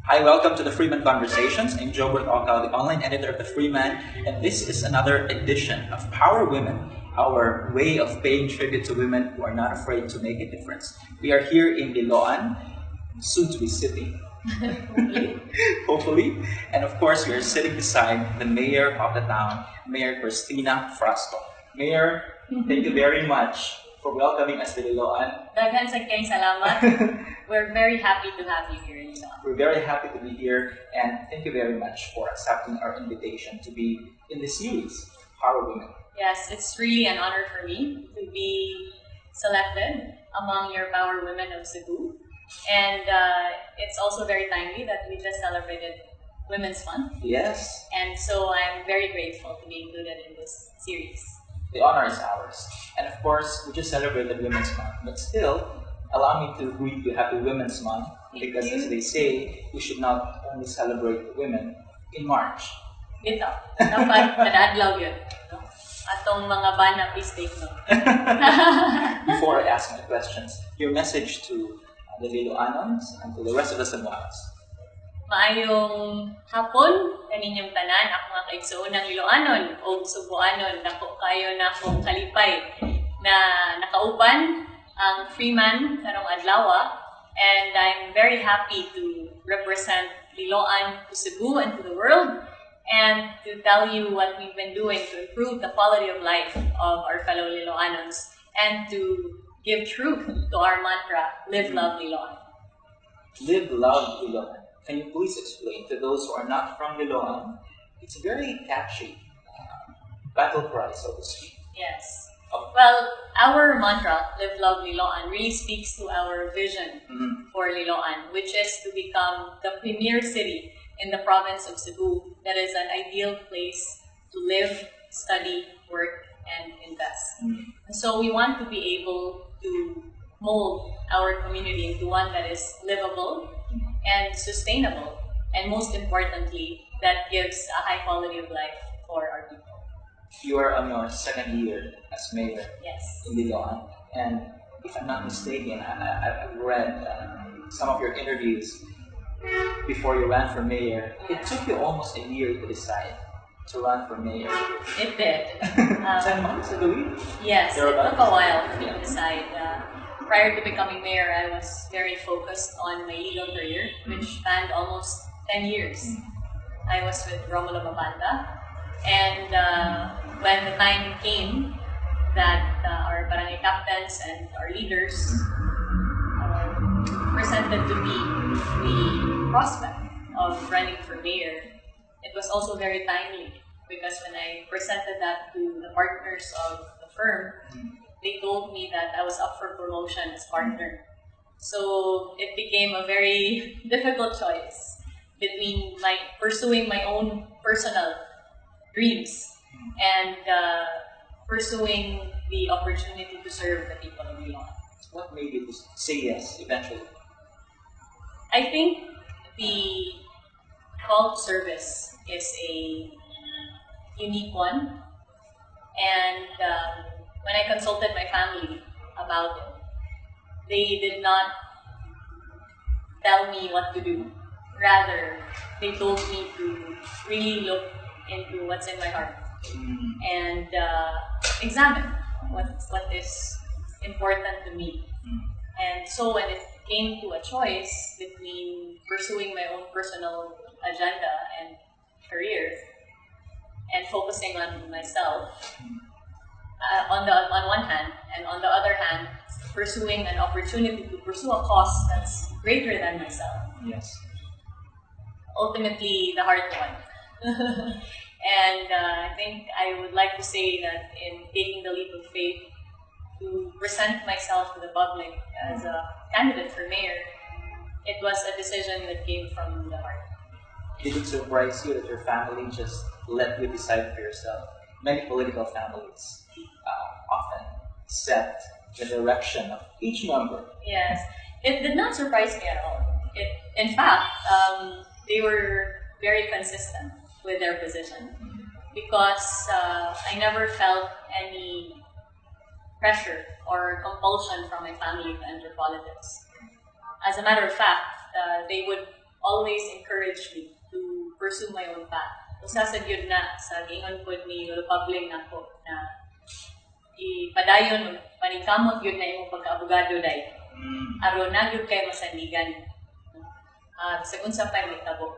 Hi, welcome to the Freeman Conversations. I'm Jobert Ocal, the online editor of the Freeman, and this is another edition of Power Women, our way of paying tribute to women who are not afraid to make a difference. We are here in Liloan, soon to be city, hopefully, and of course we are sitting beside the mayor of the town, Mayor Christina Frasco. Mayor, thank you very much for welcoming us to Liloan. Daghan sa kayong salamat. We're very happy to have you here in Liloan. We're very happy to be here, and thank you very much for accepting our invitation to be in this series, Power Women. Yes, it's really an honor for me to be selected among your Power Women of Cebu. And it's also very timely that we just celebrated Women's Month. Yes. And so I'm very grateful to be included in this series. The honor is ours. And of course, we just celebrated Women's Month, but still, allow me to greet you Happy Women's Month, because as they say, we should not only celebrate women in March. Ito, dapat kadadlaw yun. No? Atong mga bana, please take note. Before I ask my questions, your message to the Liloanons and to the rest of the Cebuanos. Maayong hapon, kaninyong tanan, ako nga kaigsoon ng Iloanon o Cebuanon, dako kayo na akong kalipay na nakauban ang Freeman karong adlaw, and I'm very happy to represent Liloan to Cebu and to the world, and to tell you what we've been doing to improve the quality of life of our fellow Liloanons, and to give truth to our mantra, Live, Love, Liloan. Live, Love, Liloan. Can you please explain to those who are not from Liloan? It's a very catchy battle cry, so to speak. Yes. Well, our mantra, Live, Love, Liloan, really speaks to our vision for Liloan, which is to become the premier city in the province of Cebu that is an ideal place to live, study, work, and invest. And so we want to be able to mold our community into one that is livable and sustainable, and most importantly, that gives a high quality of life for our people. You are on your second year as mayor in Liloan, and if I'm not mistaken, I've read some of your interviews before you ran for mayor. It took you almost a year to decide to run for mayor. It did. 10 months, I believe? Yes, it took a while for me to decide. Prior to becoming mayor, I was very focused on my legal career, which spanned almost 10 years. I was with Romulo Mabanda, and when the time came that our barangay captains and our leaders presented to me the prospect of running for mayor, it was also very timely, because when I presented that to the partners of the firm, they told me that I was up for promotion as partner. So it became a very difficult choice between pursuing my own personal dreams and pursuing the opportunity to serve the people of Liloan. What made you say yes eventually? I think the call to service is a unique one, and when I consulted my family about it, they did not tell me what to do. Rather, they told me to really look into what's in my heart and examine what is important to me. And so when it came to a choice between pursuing my own personal agenda and career and focusing on myself, on one hand, and on the other hand, pursuing an opportunity to pursue a cause that's greater than myself. Yes. Ultimately, the hard one. And I think I would like to say that in taking the leap of faith to present myself to the public as a candidate for mayor, it was a decision that came from the heart. Did it surprise you that your family just let you decide for yourself? Many political families often set the direction of each member. Yes, it did not surprise me at all. In fact, they were very consistent with their position, because I never felt any pressure or compulsion from my family to enter politics. As a matter of fact, they would always encouraged me to pursue my own path. Usasad yun na sa gingon po ni Publing ako na ipadayon, paningkamot yun na imong pagka-abogado day. Aron na yun kayo masandigan. Sa unsa pa may tabo.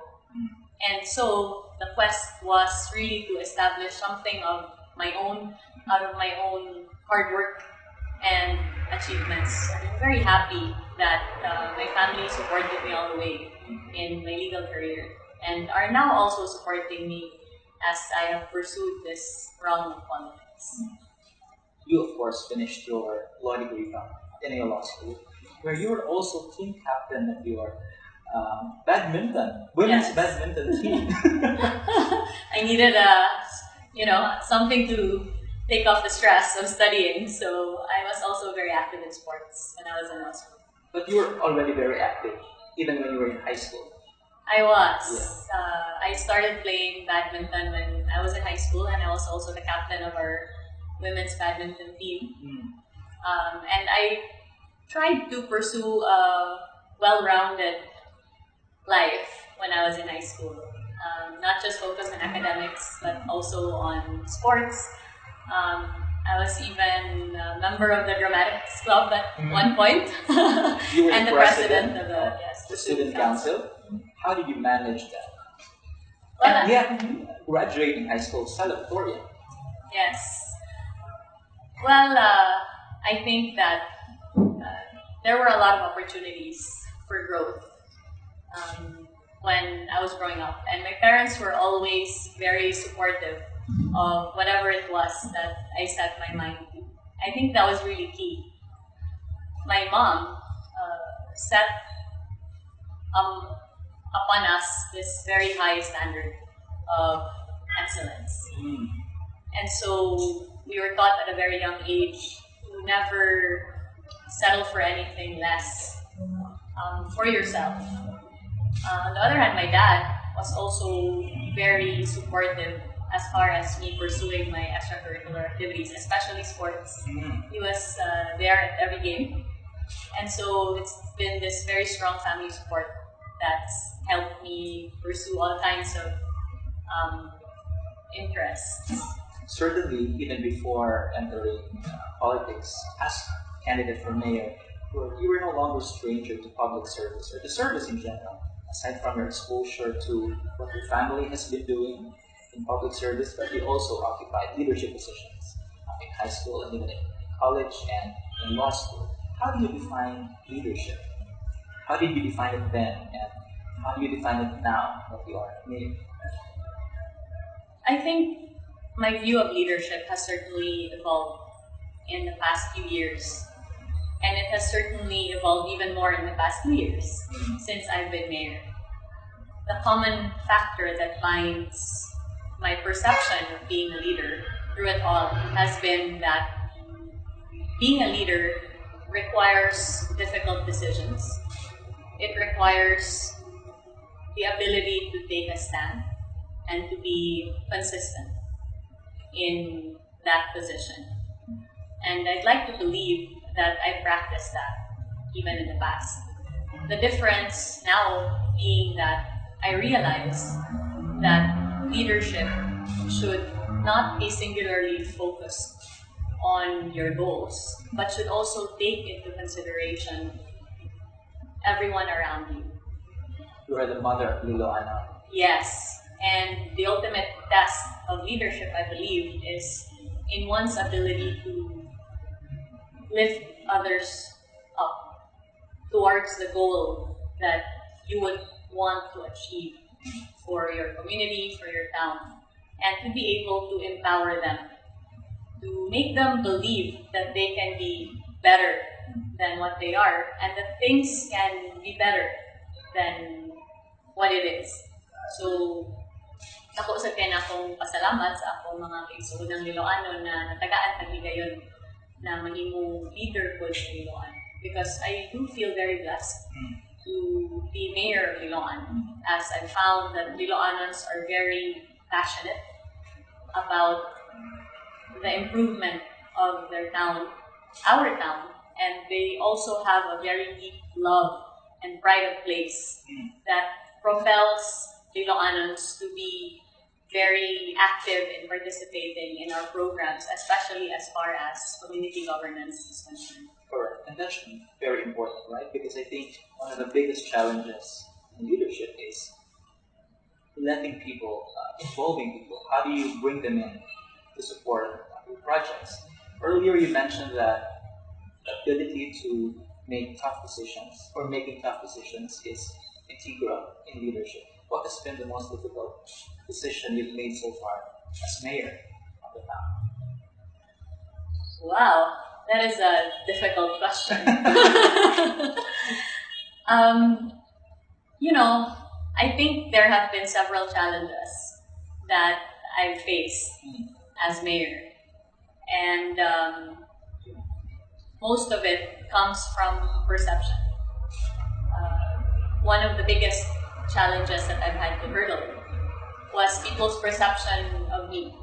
And so, the quest was really to establish something of my own, out of my own hard work and achievements. I'm very happy that my family supported me all the way in my legal career and are now also supporting me as I have pursued this realm of politics. You, of course, finished your law degree from Ateneo Law School, where you were also team captain of your women's badminton team. I needed something to take off the stress of studying, so I was also very active in sports when I was in law school. But you were already very active, even when you were in high school. I was. Yeah. I started playing badminton when I was in high school, and I was also the captain of our women's badminton team. And I tried to pursue a well-rounded life when I was in high school. Not just focus on academics, but also on sports. I was even a member of the dramatics club at one point. You were and the president of the student council. How did you manage that? Well, and graduating high school salutatorian. Yes. Well, I think that there were a lot of opportunities for growth when I was growing up, and my parents were always very supportive of whatever it was that I set my mind to. I think that was really key. My mom set upon us this very high standard of excellence. And so we were taught at a very young age to never settle for anything less for yourself. On the other hand, my dad was also very supportive as far as me pursuing my extracurricular activities, especially sports. He was there at every game. And so it's been this very strong family support that's helped me pursue all kinds of interests. Certainly, even before entering politics as candidate for mayor, you were no longer a stranger to public service or to service in general. Aside from your exposure to what your family has been doing in public service, but you also occupied leadership positions in high school and even in college and in law school. How do you define leadership? How did you define it then, and how do you define it now that you are mayor? I think my view of leadership has certainly evolved in the past few years. And it has certainly evolved even more in the past 2 years since I've been mayor. The common factor that binds my perception of being a leader through it all has been that being a leader requires difficult decisions. It requires the ability to take a stand and to be consistent in that position. And I'd like to believe that I practiced that even in the past. The difference now being that I realize that leadership should not be singularly focused on your goals, but should also take into consideration everyone around you. You are the mother of Liloana. Yes, and the ultimate test of leadership, I believe, is in one's ability to lift others up towards the goal that you would want to achieve for your community, for your town, and to be able to empower them, to make them believe that they can be better than what they are, and that things can be better than what it is. So, ako sa kaya akong pasalamat sa akong mga kaigsuon ng Liloano na natagaan nagigayon na mahimong leader ko sa Liloan, because I do feel very blessed to be mayor of Liloan, as I found that Liloanans are very passionate about the improvement of their town, our town, and they also have a very deep love and pride of place that propels Ilocanos to be very active in participating in our programs, especially as far as community governance is concerned. Correct. And that's very important, right? Because I think one of the biggest challenges in leadership is letting people, involving people. How do you bring them in to support your projects? Earlier you mentioned that the ability to make tough decisions or making tough decisions is integral in leadership. What has been the most difficult decision you've made so far as mayor of the town? Wow, that is a difficult question. I think there have been several challenges that I've faced as mayor. And most of it comes from perception. One of the biggest challenges that I've had to hurdle was people's perception of me.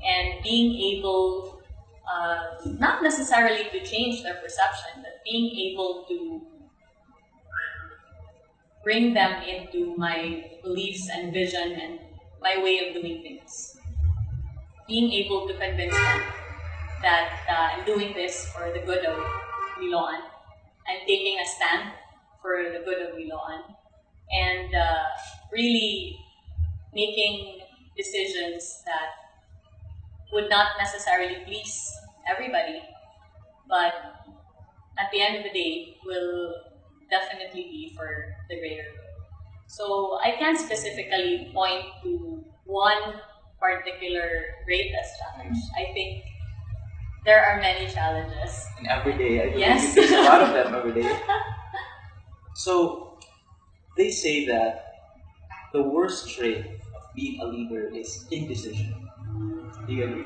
And being able, not necessarily to change their perception, but being able to bring them into my beliefs and vision and my way of doing things. Being able to convince them that I'm doing this for the good of Miloan. I'm taking a stand for the good of Miloan. And really making decisions that would not necessarily please everybody, but at the end of the day will definitely be for the greater good. So I can't specifically point to one particular greatest challenge. I think there are many challenges. And every day, I believe Yes. you face a lot of them every day. So they say that the worst trait of being a leader is indecision. Do you agree?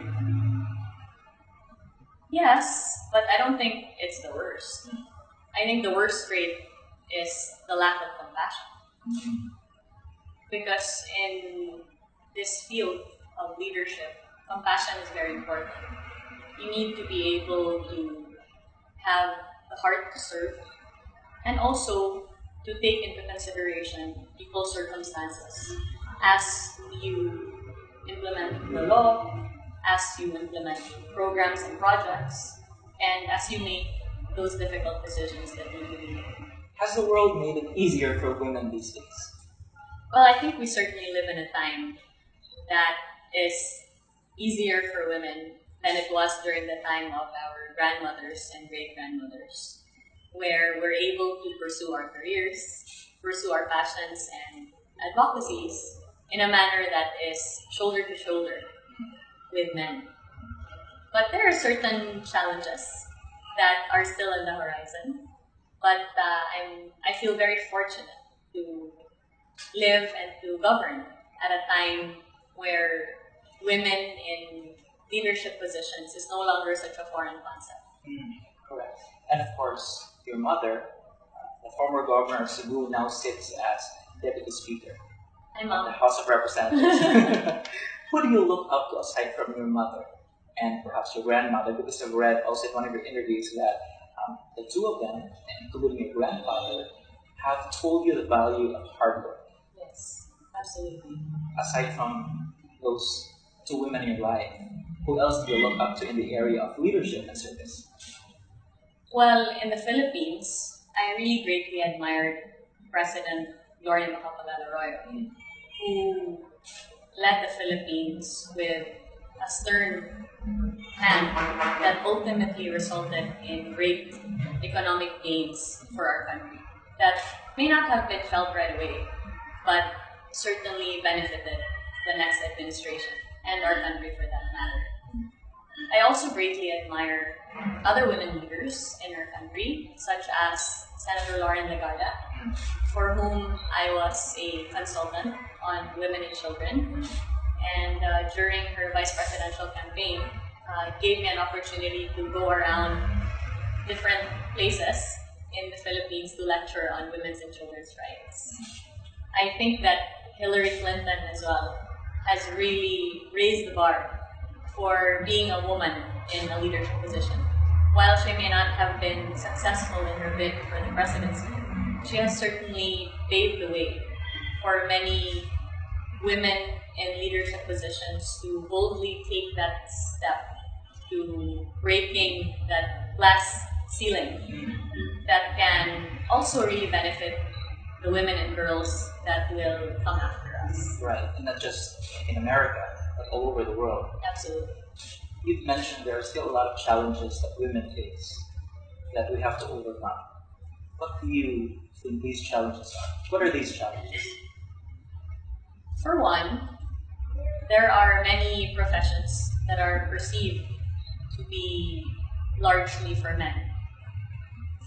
Yes, but I don't think it's the worst. I think the worst trait is the lack of compassion. Because in this field of leadership, compassion is very important. You need to be able to have the heart to serve and also to take into consideration people's circumstances as you implement the law, as you implement programs and projects, and as you make those difficult decisions that need to be made. Has the world made it easier for women these days? Well, I think we certainly live in a time that is easier for women than it was during the time of our grandmothers and great-grandmothers, where we're able to pursue our careers, pursue our passions and advocacies in a manner that is shoulder to shoulder with men. But there are certain challenges that are still on the horizon, but I feel very fortunate to live and to govern at a time where women in leadership positions is no longer such a foreign concept. Correct. And of course, your mother, the former governor of Cebu, now sits as Deputy Speaker Hi, in Mom. the House of Representatives. Who do you look up to aside from your mother and perhaps your grandmother? Because I've read also in one of your interviews that the two of them, including your grandfather, have told you the value of hard work. Yes, absolutely. Aside from those two women in your life, who else do you look up to in the area of leadership and service? Well, in the Philippines, I really greatly admired President Gloria Macapagal-Arroyo, who led the Philippines with a stern hand that ultimately resulted in great economic gains for our country that may not have been felt right away, but certainly benefited the next administration and our country for that matter. I also greatly admire other women leaders in our country, such as Senator Lauren Legarda, for whom I was a consultant on women and children. And during her vice presidential campaign, gave me an opportunity to go around different places in the Philippines to lecture on women's and children's rights. I think that Hillary Clinton as well has really raised the bar for being a woman in a leadership position. While she may not have been successful in her bid for the presidency, she has certainly paved the way for many women in leadership positions to boldly take that step to breaking that glass ceiling that can also really benefit the women and girls that will come after us. Right, and not just in America, but all over the world. Absolutely. You've mentioned there are still a lot of challenges that women face that we have to overcome. What do you think these challenges are? What are these challenges? For one, there are many professions that are perceived to be largely for men.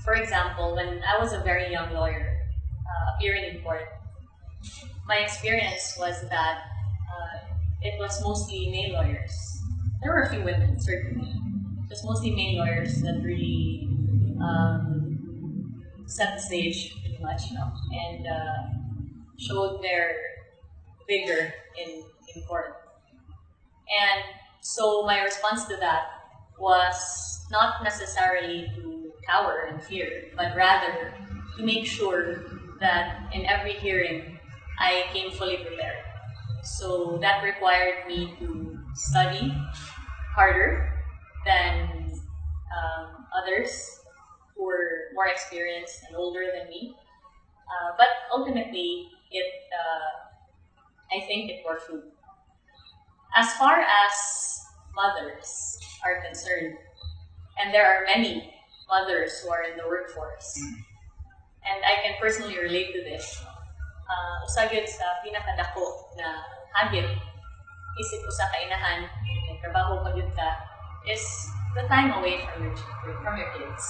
For example, when I was a very young lawyer, appearing in court, my experience was that it was mostly male lawyers. There were a few women, certainly. It was mostly male lawyers that really set the stage, pretty much, and showed their vigor in court. And so my response to that was not necessarily to cower in fear, but rather to make sure that in every hearing I came fully prepared. So that required me to study harder than others who were more experienced and older than me. But ultimately, I think it bore fruit. As far as mothers are concerned, and there are many mothers who are in the workforce, and I can personally relate to this. Usagid sa pinakadako na hagit isip ko sa kainahan, trabaho pagod ka, is the time away from your kids.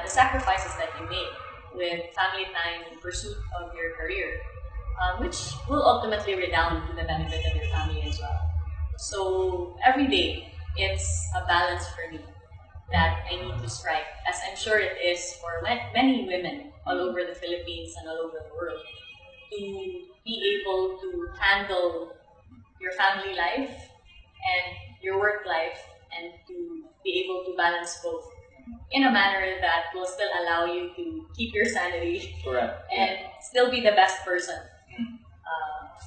The sacrifices that you make with family time in pursuit of your career, which will ultimately redound to the benefit of your family as well. So every day, it's a balance for me that I need to strike, as I'm sure it is for many women all over the Philippines and all over the world, to be able to handle your family life and your work life, and to be able to balance both in a manner that will still allow you to keep your sanity. Correct. And still be the best person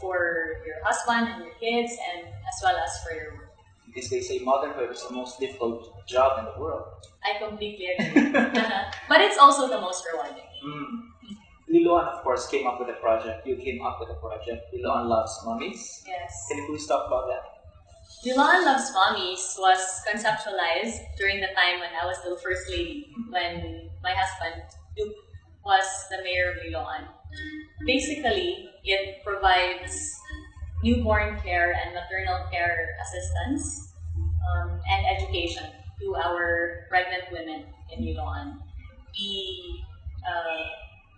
for your husband and your kids, and as well as for your work. Because they say motherhood is the most difficult job in the world. I completely agree. But it's also the most rewarding. DeLonge, of course, came up with a project. You came up with a project. DeLonge Loves Mommies. Yes. Can you please talk about that? DeLonge Loves Mommies was conceptualized during the time when I was the First Lady, when my husband, Duke, was the mayor of DeLonge. Basically, it provides newborn care and maternal care assistance and education to our pregnant women in DeLonge. We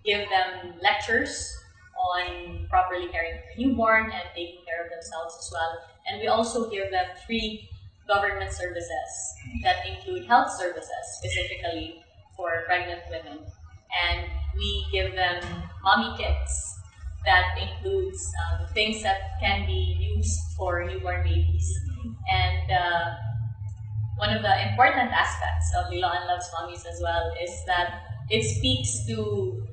give them lectures on properly caring for newborn and taking care of themselves as well. And we also give them free government services that include health services, specifically for pregnant women. And we give them mommy kits that includes things that can be used for newborn babies. And one of the important aspects of DeLonge Loves Mommies as well is that it speaks to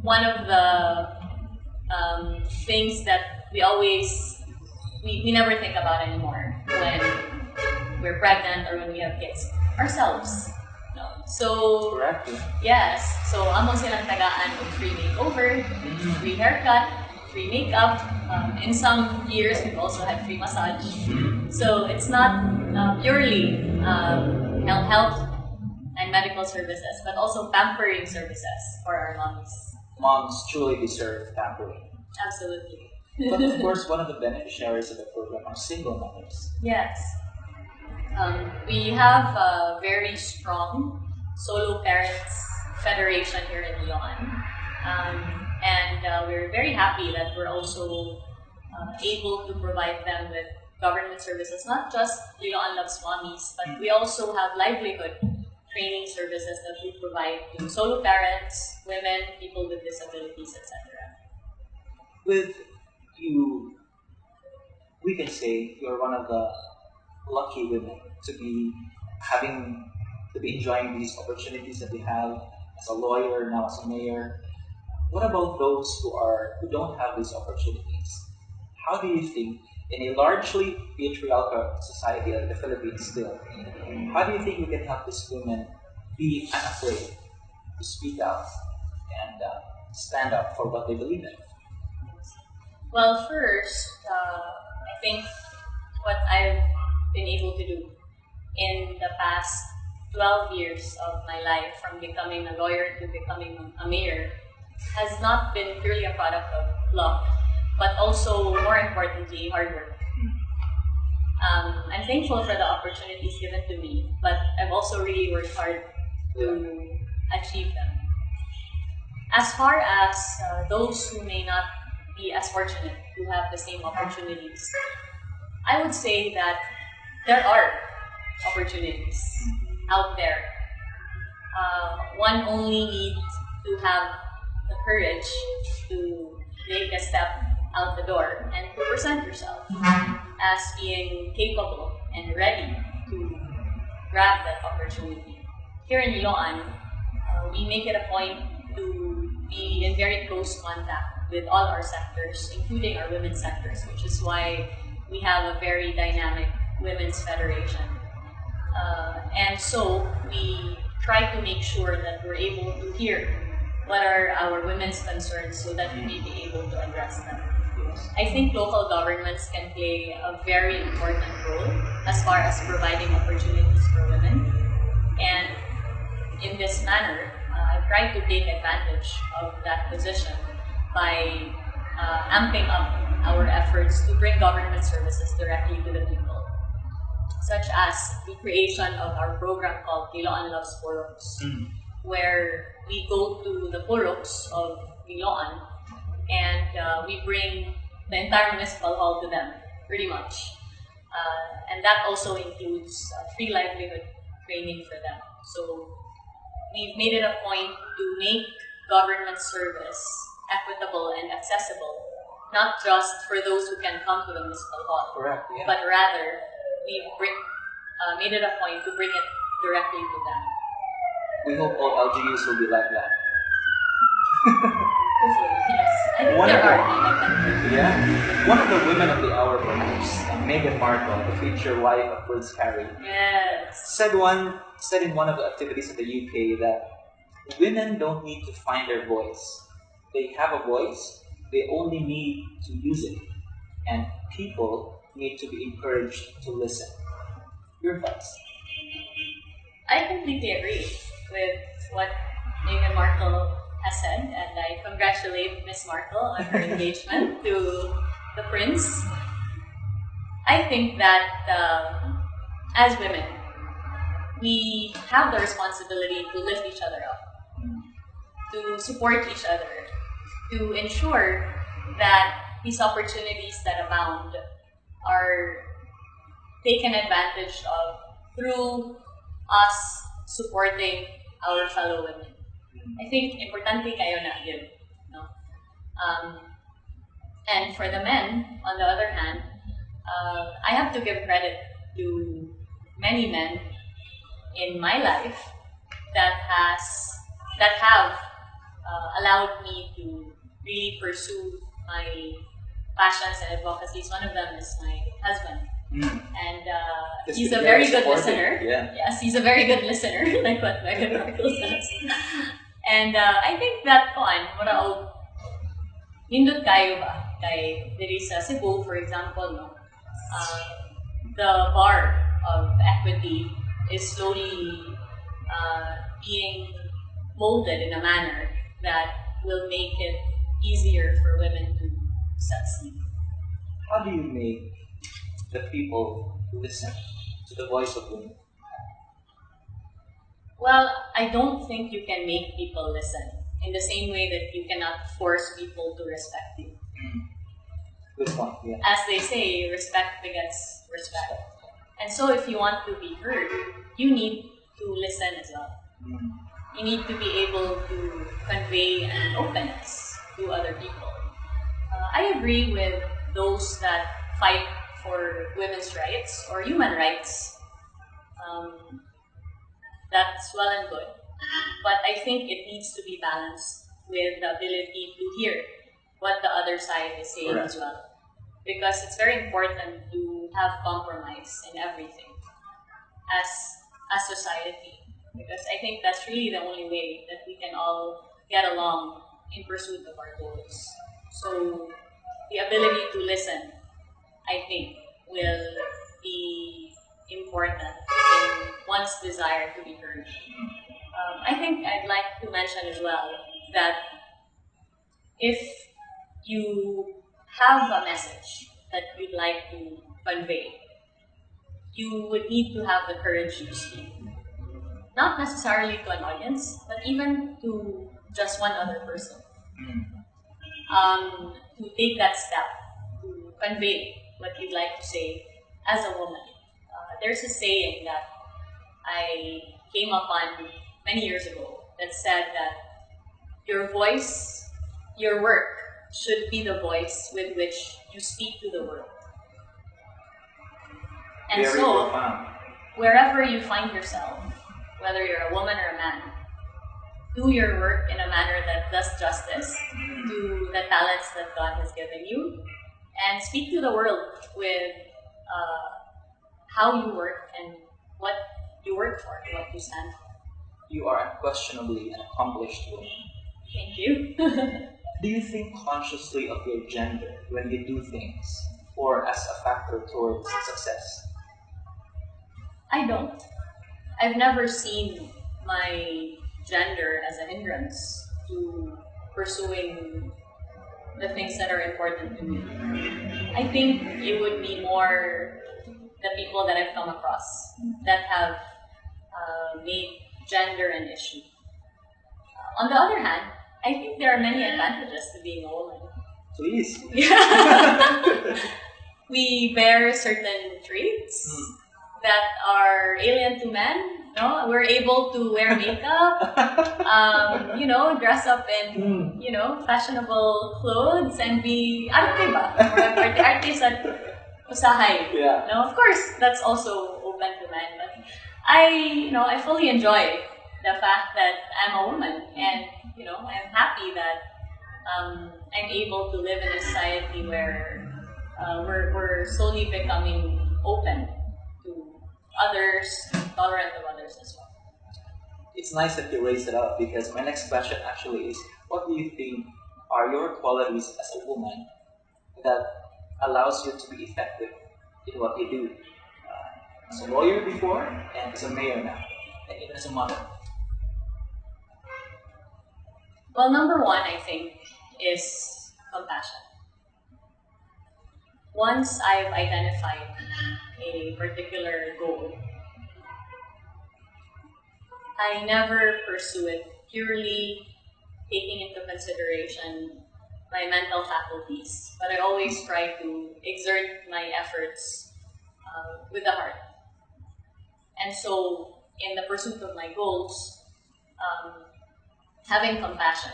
one of the things that we never think about anymore when we're pregnant or when we have kids, ourselves. No. So, correct. Yes. So, among silang tagaan of free makeover, free haircut, free makeup. In some years, we've also had free massage. So, it's not purely health and medical services, but also pampering services for our moms. Moms truly deserve pampering. Absolutely. But of course, one of the beneficiaries of the program are single mothers. Yes. We have a very strong solo parents federation here in DeLonge. And we're very happy that we're also able to provide them with government services, not just DeLonge Loves Mommies, but we also have livelihood training services that we provide to solo parents, women, people with disabilities, etc. With you, we can say you're one of the lucky women to be enjoying these opportunities that we have as a lawyer, now as a mayor. what about those who don't have these opportunities? How do you think, in a largely patriarchal society like the Philippines still, how do you think we can help these women be unafraid to speak out and stand up for what they believe in? Well, first, I think what I've been able to do in the past 12 years of my life, from becoming a lawyer to becoming a mayor, has not been purely a product of luck, but also, more importantly, hard work. I'm thankful for the opportunities given to me, but I've also really worked hard to achieve them. As far as those who may not be as fortunate to have the same opportunities, I would say that there are opportunities out there. One only needs to have the courage to take a step out the door and to present yourself as being capable and ready to grab that opportunity. Here in DeLonge, we make it a point to be in very close contact with all our sectors, including our women's sectors, which is why we have a very dynamic women's federation. And so we try to make sure that we're able to hear what are our women's concerns so that we may be able to address them. I think local governments can play a very important role as far as providing opportunities for women. And in this manner, I've tried to take advantage of that position by amping up our efforts to bring government services directly to the people, such as the creation of our program called DeLonge Loves Purok, where we go to the puroks of DeLonge and we bring the entire municipal hall to them, pretty much. And that also includes free livelihood training for them. So we've made it a point to make government service equitable and accessible, not just for those who can come to the municipal hall, Correct, yeah. but rather we made it a point to bring it directly to them. We hope all LGUs will be like that. Hopefully, yes. I think there are. Yeah. One of the women of the hour, perhaps, Meghan Markle, the future wife of Prince Harry, Yes. said in one of the activities in the UK that women don't need to find their voice. They have a voice, they only need to use it. And people need to be encouraged to listen. Your thoughts? I completely agree with what Meghan Markle has said, and I congratulate Miss Markle on her engagement to the prince. I think that as women, we have the responsibility to lift each other up, to support each other, to ensure that these opportunities that abound are taken advantage of through us supporting our fellow women. I think importante kayo na yun. No? And for the men, on the other hand, I have to give credit to many men in my life that have allowed me to really pursue my passions and advocacies. One of them is my husband. And he's a very good listener. Yeah. Yes, he's a very good listener, like what Meghan Markle says. And I think that maraog nindot kayo ba kay diri sa Cebu, for example, no? The bar of equity is slowly being molded in a manner that will make it easier for women to succeed. How do you make the people listen to the voice of women? Well, I don't think you can make people listen in the same way that you cannot force people to respect you. Good point, yeah. As they say, respect begets respect. And so if you want to be heard, you need to listen as well. You need to be able to convey an openness to other people. I agree with those that fight for women's rights or human rights. That's well and good. But I think it needs to be balanced with the ability to hear what the other side is saying as well. Because it's very important to have compromise in everything as a society. Because I think that's really the only way that we can all get along in pursuit of our goals. So the ability to listen, I think, will be important in one's desire to be heard. I think I'd like to mention as well that if you have a message that you'd like to convey, you would need to have the courage to speak. Not necessarily to an audience, but even to just one other person. To take that step, to convey what you'd like to say as a woman. There's a saying that I came upon many years ago that said that your voice, your work, should be the voice with which you speak to the world. And very so, profound. Wherever you find yourself, whether you're a woman or a man, do your work in a manner that does justice to the talents that God has given you, and speak to the world with how you work and what you work for, what you stand for. You are unquestionably an accomplished woman. Thank you. Do you think consciously of your gender when you do things, or as a factor towards success? I don't. I've never seen my gender as a hindrance to pursuing the things that are important to me. I think it would be more the people that I've come across that have made gender an issue. On the other hand, I think there are many advantages to being a woman. Please. We bear certain traits that are alien to men. No, we're able to wear makeup, dress up in, fashionable clothes and be arte ba? Arte sa usahay. Yeah. No, of course, that's also open to men. But I fully enjoy the fact that I'm a woman, and I'm happy that I'm able to live in a society where we're slowly becoming open to others, tolerant of others as well. It's nice that you raised it up, because my next question actually is, what do you think are your qualities as a woman that allows you to be effective in what you do? As a lawyer before, and as a mayor now, and even as a mother. Well, number one, I think, is compassion. Once I've identified a particular goal, I never pursue it purely taking into consideration my mental faculties, but I always try to exert my efforts with the heart. And so, in the pursuit of my goals, having compassion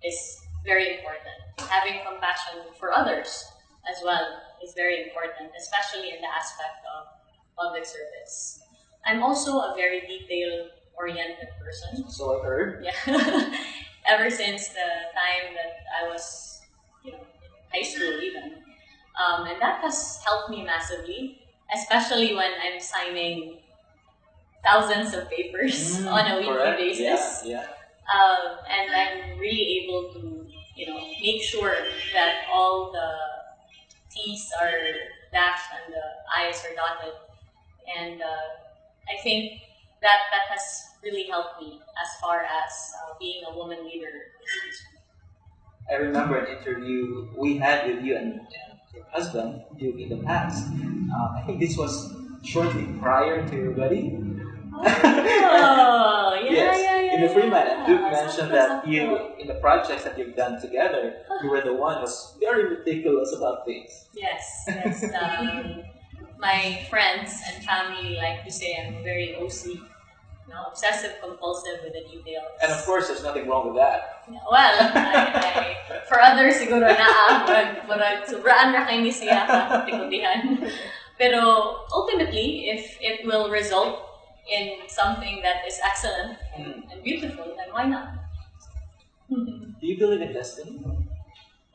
is very important. Having compassion for others as well is very important, especially in the aspect of public service. I'm also a very detail-oriented person. So I heard. Yeah. Ever since the time that I was, in high school even. And that has helped me massively, especially when I'm signing thousands of papers on a weekly basis. Yeah. And I'm really able to, make sure that all the T's are dashed and the I's are dotted. And I think that has really helped me as far as being a woman leader is concerned. I remember an interview we had with you and your husband in the past. I think this was shortly prior to your wedding. Oh, In the Freeman, and Duke mentioned that Sakto. you, in the projects that you've done together, you were the one who was very meticulous about things. Yes. My friends and family like to say I'm very OC, obsessive compulsive with the details. And of course, there's nothing wrong with that. Well, I for others siguro murag sobraan ra kay ni siya tikutihan. Pero ultimately, if it will result in something that is excellent and beautiful, then why not? Do you believe in destiny?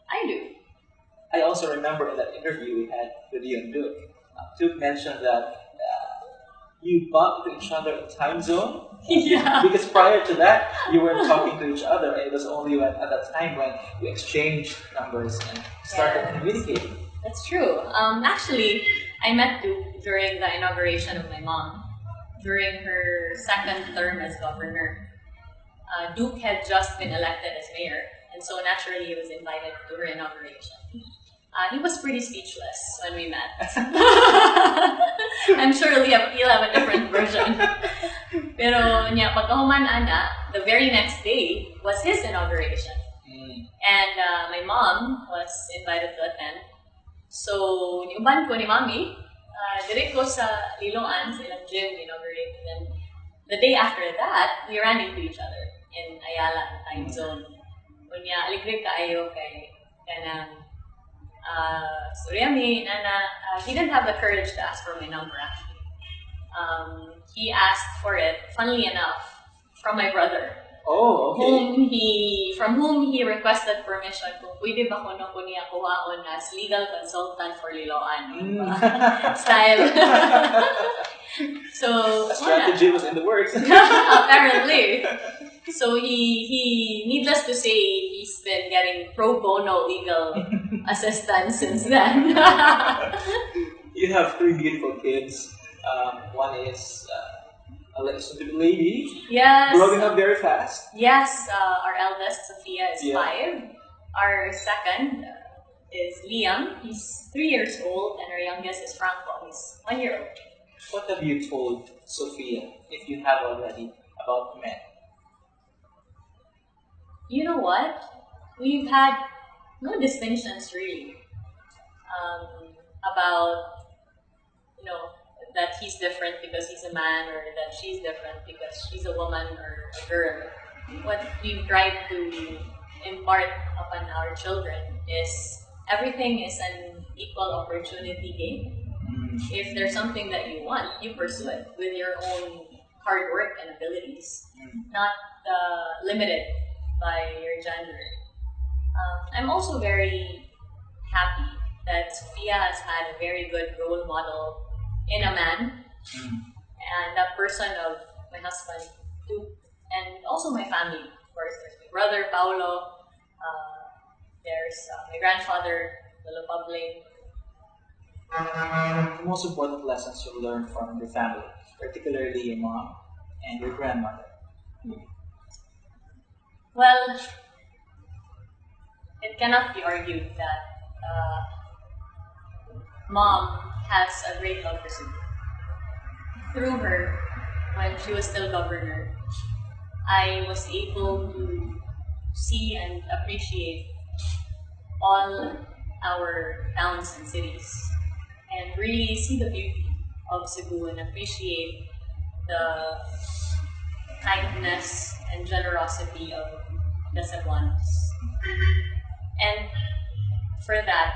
I do. I also remember in that interview we had with you and Duke. Duke mentioned that you bumped into each other in time zone. Yeah. Because prior to that, you weren't talking to each other. It was only at that time when you exchanged numbers and started communicating. That's true. Actually, I met Duke during the inauguration of my mom, during her second term as governor. Duke had just been elected as mayor, and so naturally he was invited to her inauguration. He was pretty speechless when we met. I'm sure he'll have a different version. Pero niya, pagkahuman ana, the very next day was his inauguration. And my mom was invited to attend. So, niuban ko ni Mami, direct ko sa Liloan, sa ilang gym, inaugurate. And then, the day after that, we ran into each other in Ayala, time zone. Kunya, aligre kaayo kay kanang Suryami, Nana, he didn't have the courage to ask for my number actually. He asked for it, funnily enough, from my brother. Oh, okay. From whom he requested permission kung pwede ba ko niya kuhaon as legal consultant for Liloan. Style. So, a strategy was in the works. Apparently. So he needless to say, he's been getting pro bono legal assistance since then. You have 3 beautiful kids. One is a lady. Yes. Growing up very fast. Yes, our eldest, Sophia, is 5. Our second is Liam. He's 3 years old. And our youngest is Franco. He's 1 year old. What have you told Sophia, if you have already, about men? You know what? We've had no distinctions really about, that he's different because he's a man or that she's different because she's a woman or a girl. What we've tried to impart upon our children is everything is an equal opportunity game. If there's something that you want, you pursue it with your own hard work and abilities, not limited by your gender. I'm also very happy that Sophia has had a very good role model in a man, and that person of my husband, Duke, and also my family. Of course, there's my brother, Paolo, there's my grandfather, Lolo Pabling. The most important lessons you learned from your family, particularly your mom and your grandmother? Well, it cannot be argued that mom has a great love for Cebu. Through her, when she was still governor, I was able to see and appreciate all our towns and cities and really see the beauty of Cebu and appreciate the kindness and generosity of the Cebuanos. And for that,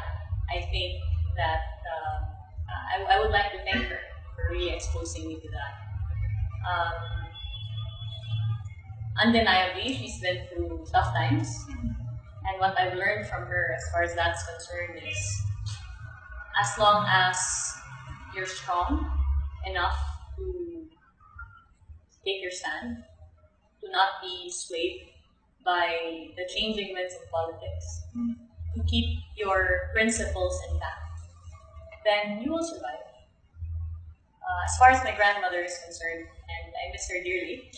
I think that I would like to thank her for really exposing me to that. Undeniably, she's been through tough times. And what I've learned from her as far as that's concerned is as long as you're strong enough to take your stand, to not be swayed by the changing winds of politics, to keep your principles intact, then you will survive. As far as my grandmother is concerned, and I miss her dearly,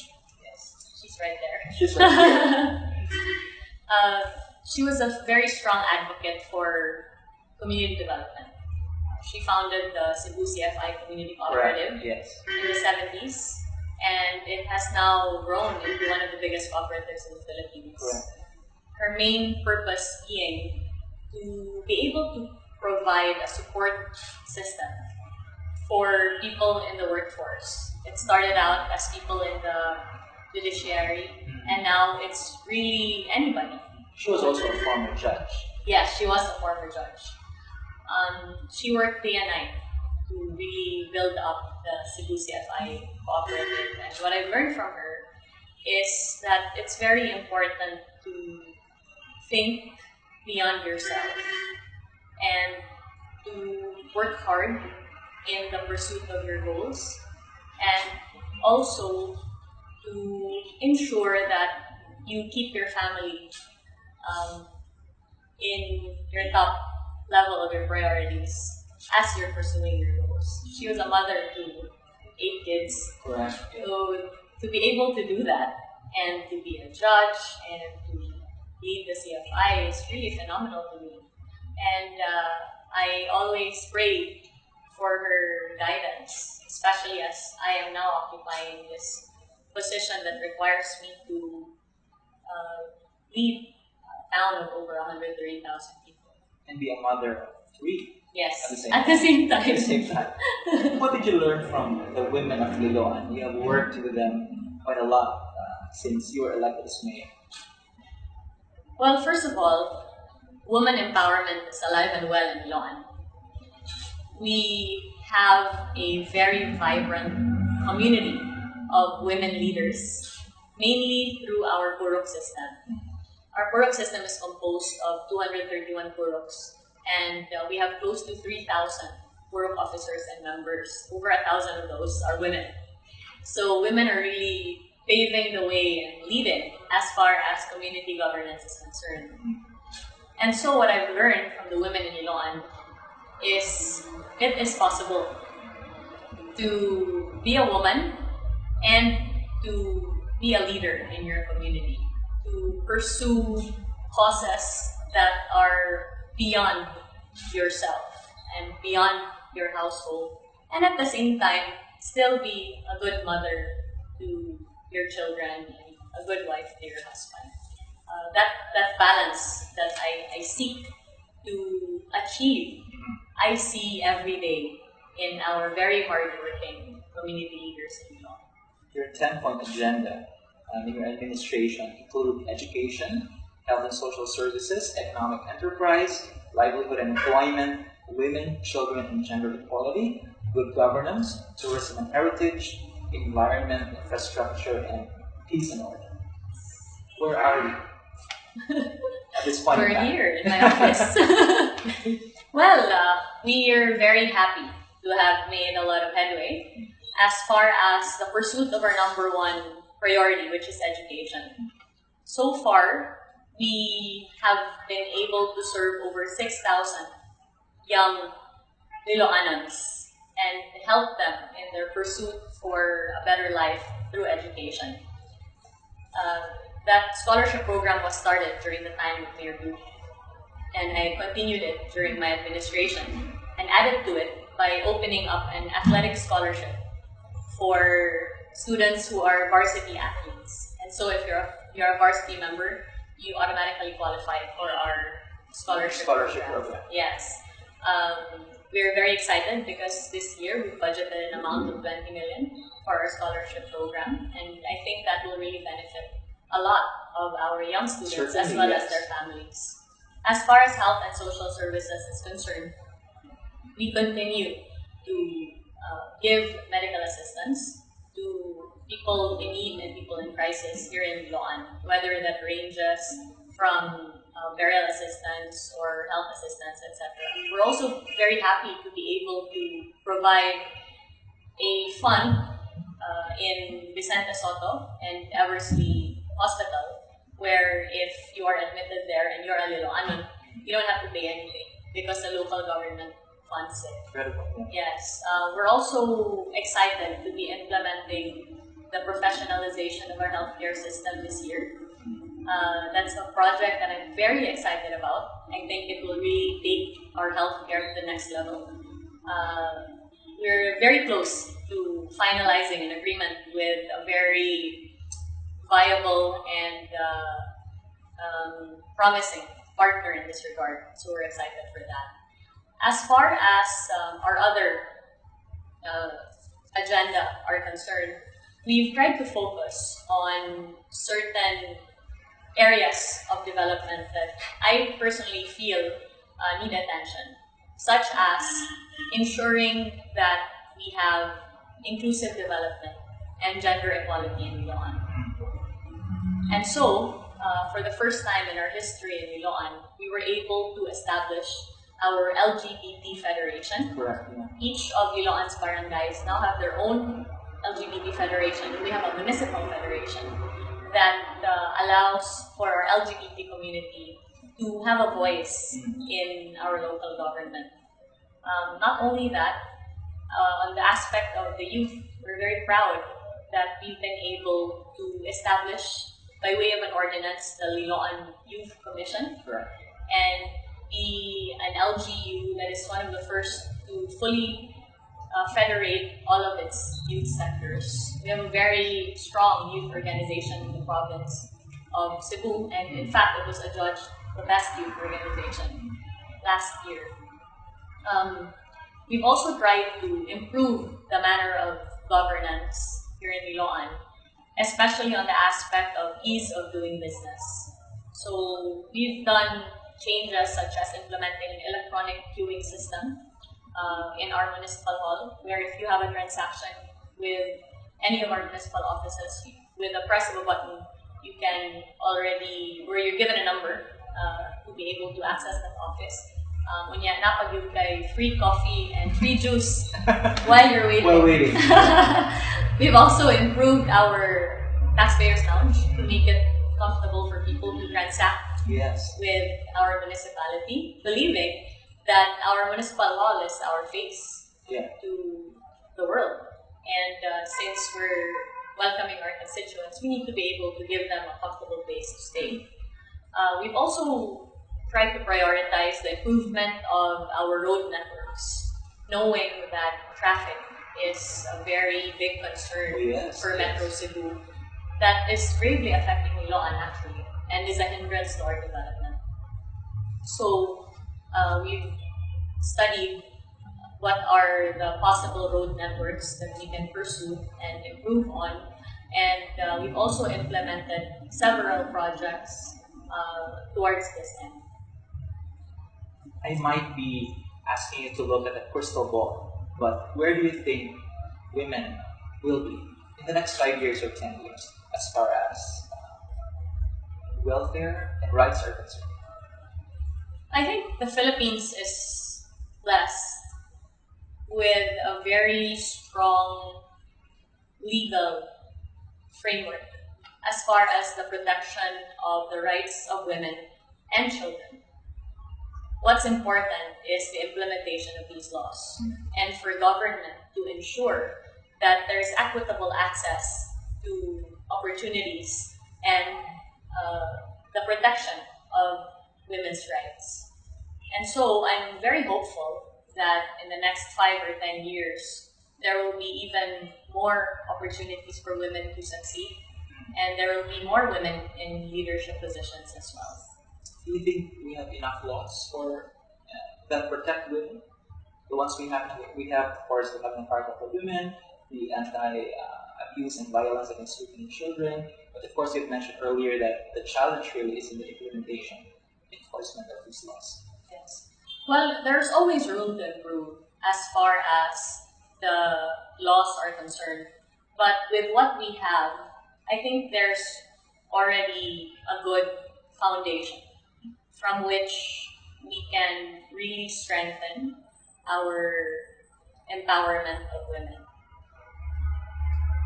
yes, she's right there. She's right here. She was a very strong advocate for community development. She founded the Cebu CFI Community Cooperative in the 70s, and it has now grown into one of the biggest cooperatives in the Philippines. Her main purpose being to be able to provide a support system for people in the workforce. It started out as people in the judiciary, and now it's really anybody. She was also a former judge. Yes, she was a former judge. She worked day and night to really build up the Cebu CFI cooperative. And what I've learned from her is that it's very important to think beyond yourself and to work hard in the pursuit of your goals, and also to ensure that you keep your family in your top level of your priorities as you're pursuing your goals. She was a mother to 8 kids. Correct. So to be able to do that and to be a judge and to lead the CFI is really phenomenal to me. And I always pray for her guidance, especially as I am now occupying this position that requires me to lead a town of over 130,000 people. And be a mother of 3. Yes, at the same time. time. At the same time. What did you learn from the women of Liloan? You have worked with them quite a lot since you were elected as mayor. Well, first of all, woman empowerment is alive and well in Liloan. We have a very vibrant community of women leaders, mainly through our purok system. Our purok system is composed of 231 puroks, and we have close to 3,000 purok officers and members. Over 1,000 of those are women. So women are really paving the way and leading as far as community governance is concerned. And so what I've learned from the women in Iloan is it is possible to be a woman and to be a leader in your community, to pursue causes that are beyond yourself and beyond your household, and at the same time still be a good mother to your children and a good wife to your husband. That balance that I seek to achieve, I see every day in our very hardworking community leaders in Liloan. Your 10-point agenda in your administration include education, health and social services, economic enterprise, livelihood and employment, women, children and gender equality, good governance, tourism and heritage, environment, infrastructure, and peace and order. Where are we at this point? We're here in my office. Well, we are very happy to have made a lot of headway as far as the pursuit of our #1 priority, which is education. So far, we have been able to serve over 6,000 young Liloanans and help them in their pursuit for a better life through education. That scholarship program was started during the time of Mayor Booth, and I continued it during my administration and added to it by opening up an athletic scholarship for students who are varsity athletes. And so if you're a varsity member, you automatically qualify for our scholarship program. Yes. We're very excited because this year we budgeted an amount of 20 million for our scholarship program, and I think that will really benefit a lot of our young students as well as their families. As far as health and social services is concerned, we continue to give medical assistance to people in need and people in crisis here in Liloan, whether that ranges from burial assistance or health assistance, etc. We're also very happy to be able to provide a fund in Vicente Soto and Eversley Hospital, where if you are admitted there and you're a Liloanon, you don't have to pay anything because the local government funds it. Incredible. Yes. We're also excited to be implementing the professionalization of our healthcare system this year. That's a project that I'm very excited about. I think it will really take our healthcare to the next level. We're very close to finalizing an agreement with a very viable and promising partner in this regard, so we're excited for that. As far as our other agenda are concerned, we've tried to focus on certain areas of development that I personally feel need attention, such as ensuring that we have inclusive development and gender equality in Liloan. And so, for the first time in our history in Iloan, we were able to establish our LGBT Federation. Correct. Yeah. Each of Iloan's barangays now have their own LGBT Federation. We have a municipal federation that allows for our LGBT community to have a voice in our local government. Not only that, on the aspect of the youth, we're very proud that we've been able to establish, by way of an ordinance, the Iloan Youth Commission. Correct. And be an LGU that is one of the first to fully federate all of its youth sectors. We have a very strong youth organization in the province of Cebu, and in fact, it was adjudged the best youth organization last year. We've also tried to improve the manner of governance here in Iloan, especially on the aspect of ease of doing business. So we've done changes such as implementing an electronic queuing system in our municipal hall, where if you have a transaction with any of our municipal offices, with the press of a button, you can already, where you're given a number to be able to access that office. Unya, napagod kay free coffee and free juice while you're waiting. While waiting. We've also improved our taxpayers' lounge to make it comfortable for people to transact with our municipality, believing that our municipal hall is our face to the world. And since we're welcoming our constituents, we need to be able to give them a comfortable place to stay. We've also tried to prioritize the improvement of our road networks, knowing that traffic is a very big concern for Metro Cebu that is gravely affecting Iloan actually, and is a hindrance to our development. So we've studied what are the possible road networks that we can pursue and improve on, and we've also implemented several projects towards this end. I might be asking you to look at a crystal ball, but where do you think women will be in the next 5 years or 10 years as far as welfare and rights are concerned? I think the Philippines is blessed with a very strong legal framework as far as the protection of the rights of women and children. What's important is the implementation of these laws and for government to ensure that there's equitable access to opportunities and the protection of women's rights. And so I'm very hopeful that in the next 5 or 10 years, there will be even more opportunities for women to succeed, and there will be more women in leadership positions as well. Do you think we have enough laws for that protect women? The ones we have, of course, the Covenant Party for Women, the anti-abuse and violence against women and children. But of course, you've mentioned earlier that the challenge really is in the implementation, enforcement of these laws. Yes. Well, there's always room to improve as far as the laws are concerned. But with what we have, I think there's already a good foundation from which we can really strengthen our empowerment of women.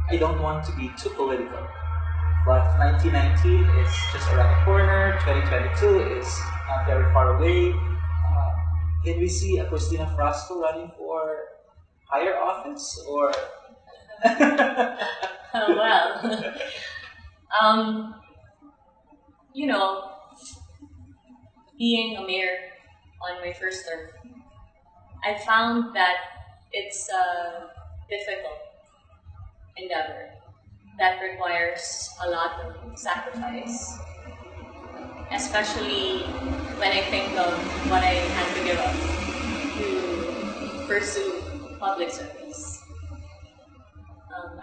I don't want to be too political, but 1919 is just around the corner, 2022 is not very far away. Can we see a Christina Frasco running for higher office, or? Well, you know, being a mayor on my first term, I found that it's a difficult endeavor that requires a lot of sacrifice, especially when I think of what I had to give up to pursue public service.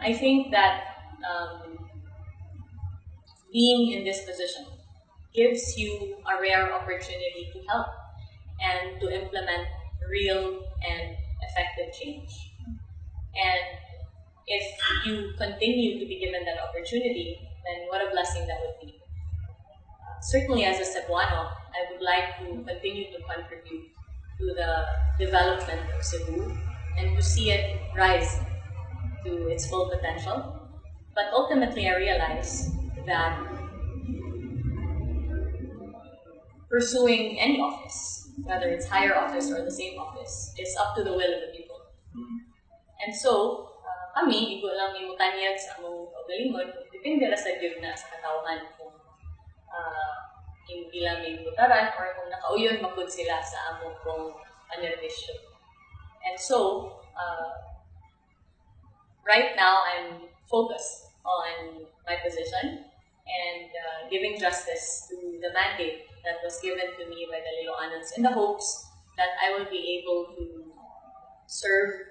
I think that being in this position gives you a rare opportunity to help and to implement real and effective change. And if you continue to be given that opportunity, then what a blessing that would be. certainly as a Cebuano, I would like to continue to contribute to the development of Cebu and to see it rise to its full potential. But ultimately, I realize that pursuing any office, whether it's higher office or the same office, is up to the will of the people. And so, kami, igo lang yung tanyag sa among kaugalingon, depende na sa Diyos na sa katawhan kung hindi lang may butaran or kung nakauyon magod sila sa among kong anervisyo. And so, right now I'm focused on my position and giving justice to the mandate that was given to me by the Liloanans in the hopes that I will be able to serve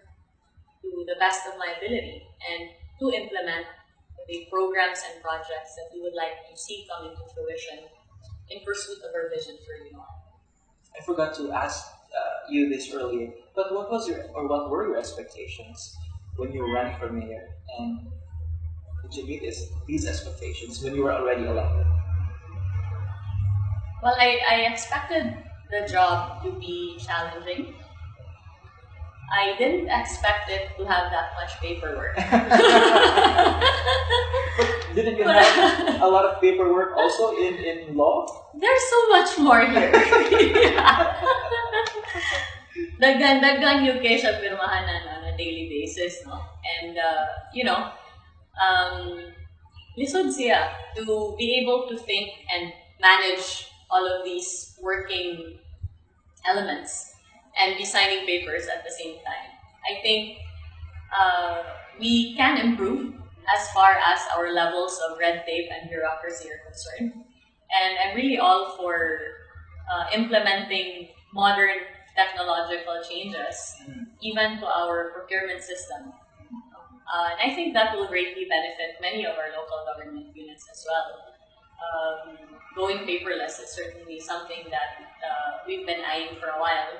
to the best of my ability and to implement the programs and projects that we would like to see come into fruition in pursuit of our vision for Liloan. I forgot to ask you this earlier, but what were your expectations when you ran for mayor, and did you meet these expectations when you were already elected? Well, I expected the job to be challenging. I didn't expect it to have that much paperwork. Didn't you have a lot of paperwork also in law? There's so much more here. Daghan yung kay siya pirmahan on a daily basis, no? And lisod siya to be able to think and manage all of these working elements and be signing papers at the same time. I think we can improve as far as our levels of red tape and bureaucracy are concerned. And I'm really all for implementing modern technological changes, even to our procurement system. And I think that will greatly benefit many of our local government units as well. Going paperless is certainly something that we've been eyeing for a while,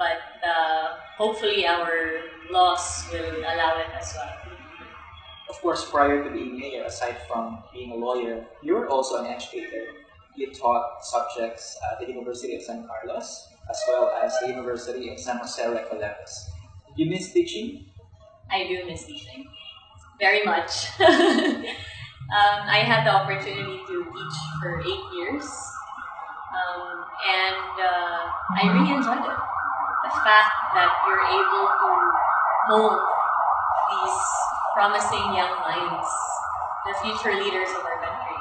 but hopefully our laws will allow it as well. Of course, prior to being mayor, aside from being a lawyer, you were also an educator. You taught subjects at the University of San Carlos, as well as the University of San Jose Recoletos. Do you miss teaching? I do miss teaching, very much. I had the opportunity to teach for 8 years, and I really enjoyed it. The fact that you're able to mold these promising young minds, the future leaders of our country,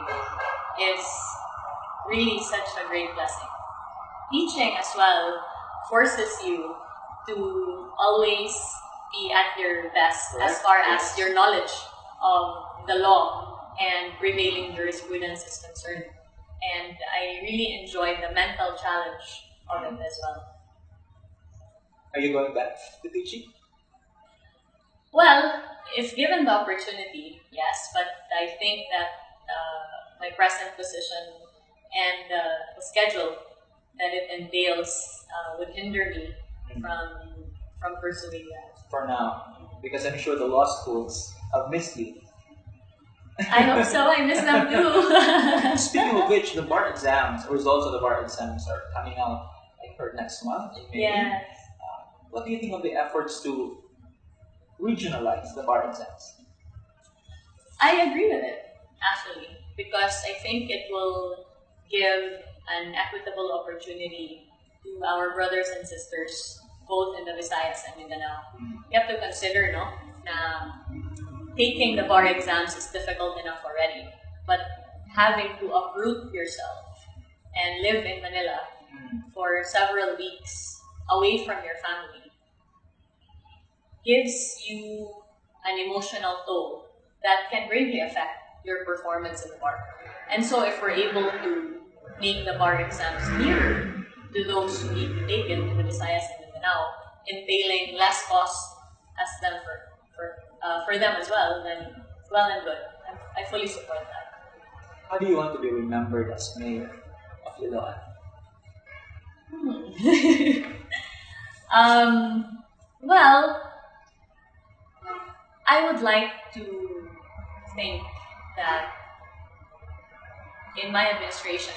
is really such a great blessing. Teaching as well forces you to always be at your best as far as your knowledge of the law and prevailing jurisprudence is concerned. And I really enjoyed the mental challenge of it as well. Are you going back to teaching? Well, if given the opportunity, yes, but I think that my present position and the schedule that it entails would hinder me from pursuing that. For now, because I'm sure the law schools have missed you. I hope so. I miss them too. Speaking of which, the bar exams, results of the bar exams are coming out, I heard, next month in May. Yes. What do you think of the efforts to regionalize the bar exams? I agree with it, actually, because I think it will give an equitable opportunity to our brothers and sisters, both in the Visayas and Mindanao. You have to consider, no, na taking the bar exams is difficult enough already, but having to uproot yourself and live in Manila for several weeks away from your family gives you an emotional toll that can greatly affect your performance in the bar. And so if we're able to make the bar exams nearer to those who need to take it in the Visayas and Mindanao, entailing less cost as them for them as well, then well and good. I fully support that. How do you want to be remembered as mayor of Liloan? Well, I would like to think that in my administration,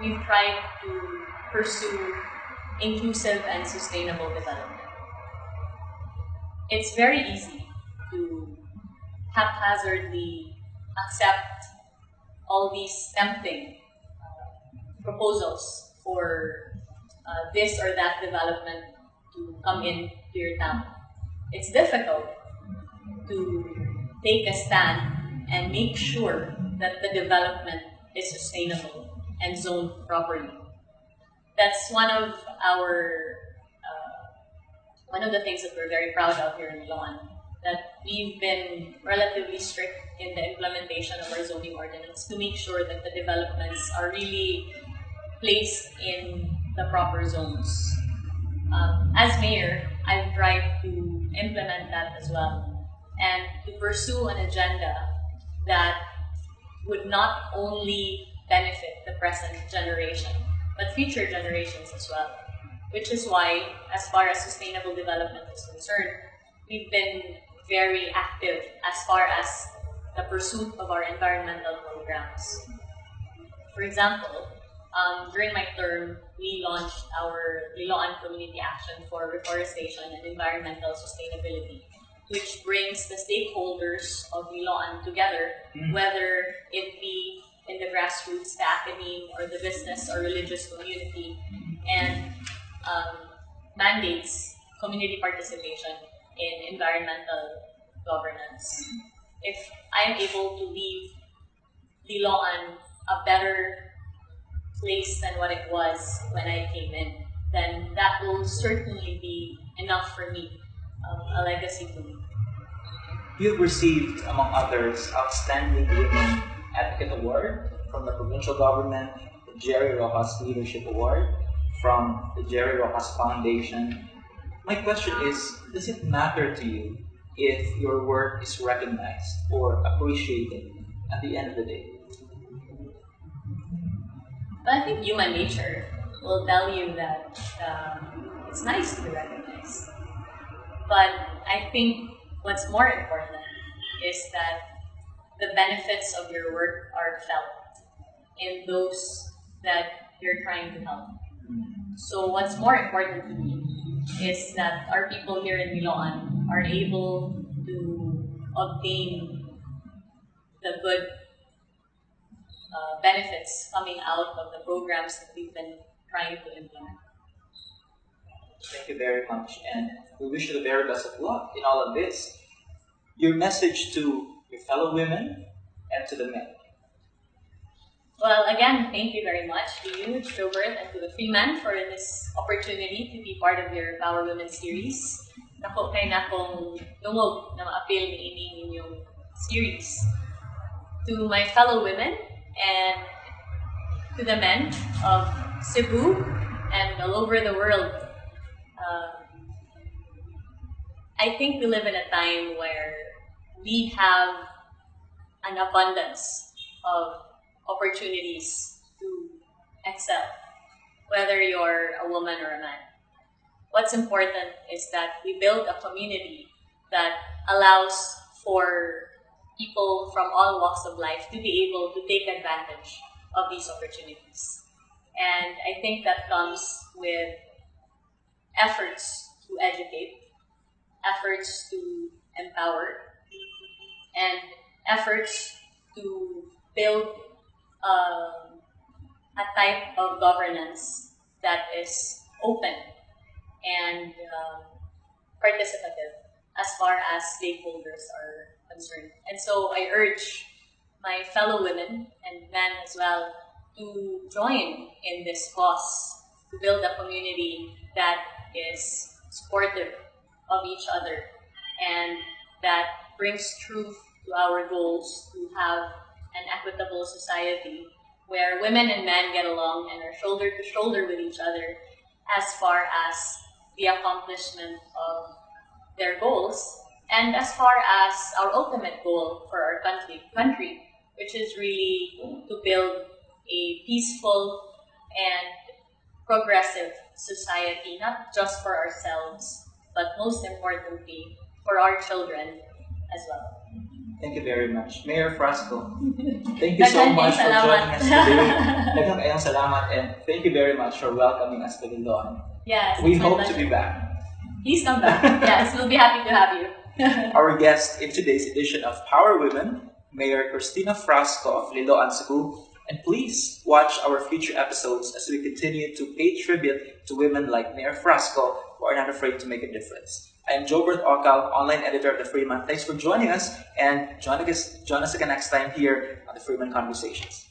we've tried to pursue inclusive and sustainable development. It's very easy to haphazardly accept all these tempting proposals for this or that development to come into your town. It's difficult to take a stand and make sure that the development is sustainable and zoned properly. That's one of the things that we're very proud of here in DeLonge, that we've been relatively strict in the implementation of our zoning ordinance to make sure that the developments are really placed in the proper zones. As mayor, I've tried to implement that as well and to pursue an agenda that would not only benefit the present generation, but future generations as well. Which is why, as far as sustainable development is concerned, we've been very active as far as the pursuit of our environmental programs. For example, during my term, we launched our DeLonge Community Action for Reforestation and Environmental Sustainability, which brings the stakeholders of DeLonge together, whether it be in the grassroots, the academe, or the business or religious community, and mandates community participation in environmental governance. If I am able to leave DeLonge a better place than what it was when I came in, then that will certainly be enough for me, a legacy to me. You've received, among others, Outstanding Women Advocate Award from the provincial government, the Jerry Rojas Leadership Award from the Jerry Rojas Foundation. My question is, does it matter to you if your work is recognized or appreciated at the end of the day? But I think human nature will tell you that it's nice to be recognized. But I think what's more important is that the benefits of your work are felt in those that you're trying to help. So what's more important to me is that our people here in DeLonge are able to obtain the good benefits coming out of the programs that we've been trying to implement. Thank you very much, and we wish you the very best of luck in all of this. Your message to your fellow women and to the men. Well, again, thank you very much to you, Gilbert, and to the Freeman for this opportunity to be part of your Power Women series. Nako kay na akong lungog na ma-appeal ni ining inyong series. To my fellow women and to the men of Cebu and all over the world, I think we live in a time where we have an abundance of opportunities to excel, whether you're a woman or a man. What's important is that we build a community that allows for people from all walks of life to be able to take advantage of these opportunities. And I think that comes with efforts to educate, efforts to empower, and efforts to build a type of governance that is open and participative as far as stakeholders are concerned. And so I urge my fellow women and men as well to join in this cause, to build a community that is supportive of each other and that brings truth to our goals to have an equitable society where women and men get along and are shoulder to shoulder with each other as far as the accomplishment of their goals and as far as our ultimate goal for our country, which is really to build a peaceful and progressive society, not just for ourselves, but most importantly, for our children as well. Thank you very much. Mayor Frasco, thank you so much for joining us today. Daghang kayong salamat and thank you very much for welcoming us to DeLonge. Yes, we hope to be back. Please come back. Yes, we'll be happy to have you. Our guest in today's edition of Power Women, Mayor Christina Frasco of Liloan, Cebu. And please watch our future episodes as we continue to pay tribute to women like Mayor Frasco who are not afraid to make a difference. I am Jobert Ocal, online editor of The Freeman. Thanks for joining us, and join us again next time here on The Freeman Conversations.